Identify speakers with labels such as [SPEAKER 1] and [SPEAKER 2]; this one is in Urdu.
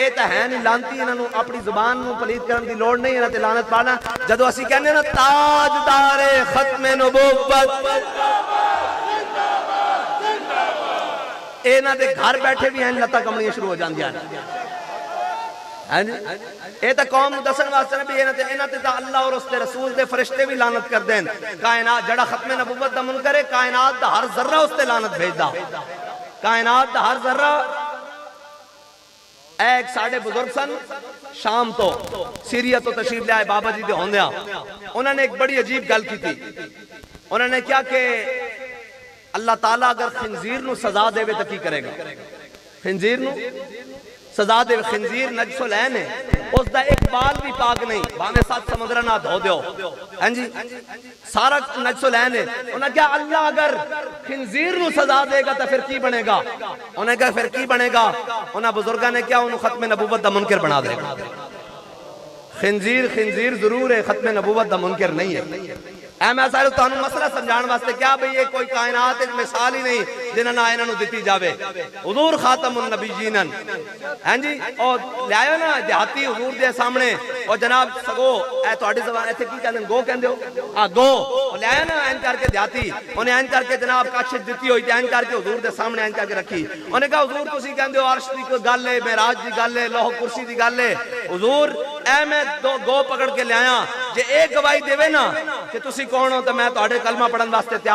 [SPEAKER 1] اے تے ہیں نہیں لانتی انہاں نو اپنی زبان نو پلیت کرن دی لوڑ نہیں انہاں تے لعنت پانا جدو اسی کہنے نا تاجدار ختم نبوت اے نا دے گھر بیٹھے بھی ہیں لتا کمڑیاں شروع ہو جاندی اے تا قوم دسن واسطے بھی اینا تے تا اللہ اور اس تے رسول دے فرشتے بھی لعنت کر دین کائنات جڑا ختم نبوت دا منکر ہے کائنات دا ہر ذرہ اس تے لعنت بھیج دا کائنات دا ہر ذرہ ایک ساڑھے بزرگ سن شام تو سیریہ تو تشریف لے آئے بابا جی دے ہوندیاں انہوں نے ایک بڑی عجیب گل کی تھی انہوں نے کیا کہ اللہ تعالیٰ اگر خنزیر نو سزا دے تو کی کرے گا خنزیر نو سزا دے خنزیر نجس العین ہے اس دا ایک بال بھی پاک نہیں بانے ساتھ سمندرہ نہ دھو دیو ہیں جی سارا نجس العین ہے انہوں نے کہا اللہ اگر خنزیر نو سزا دے گا تو پھر کی بنے گا انہوں نے کہا پھر کی بنے گا انہوں بزرگاں نے کیا انہوں ختم نبوت دا منکر بنا دے گا خنزیر ضرور ہے ختم نبوت دا منکر نہیں ہے اے میں سارے تو انہوں مسئلہ سمجھان واسطے کیا بھئی یہ کوئی کائنات ایک مثال ہی نہیں جنہاں نہ انہوں دیتی جاوے حضور خاتم النبیین ہیں جی اور لے آئے نا دیہاتی حضور دے سامنے اور جناب سگو اے تو اڑی زبان ایسے کی کہتے ہیں گو کہندے ہو گو لے آئے نا این کر کے دیہاتی انہیں این کر کے جناب کچھ دیتی ہوئی این کر کے حضور دے سامنے این کر کے رکھی انہیں کہا حضور تسی کہندے ہو عرش دی کوئی گل ہے معراج دی گل ہے لوح کرسی دی گل ہے حضور اے میں دو گو پکڑ کے لے آیا جے ایک گواہی دے نا کہ تسی کون ہو تو میں تو کلمہ پڑھن واسطے تیار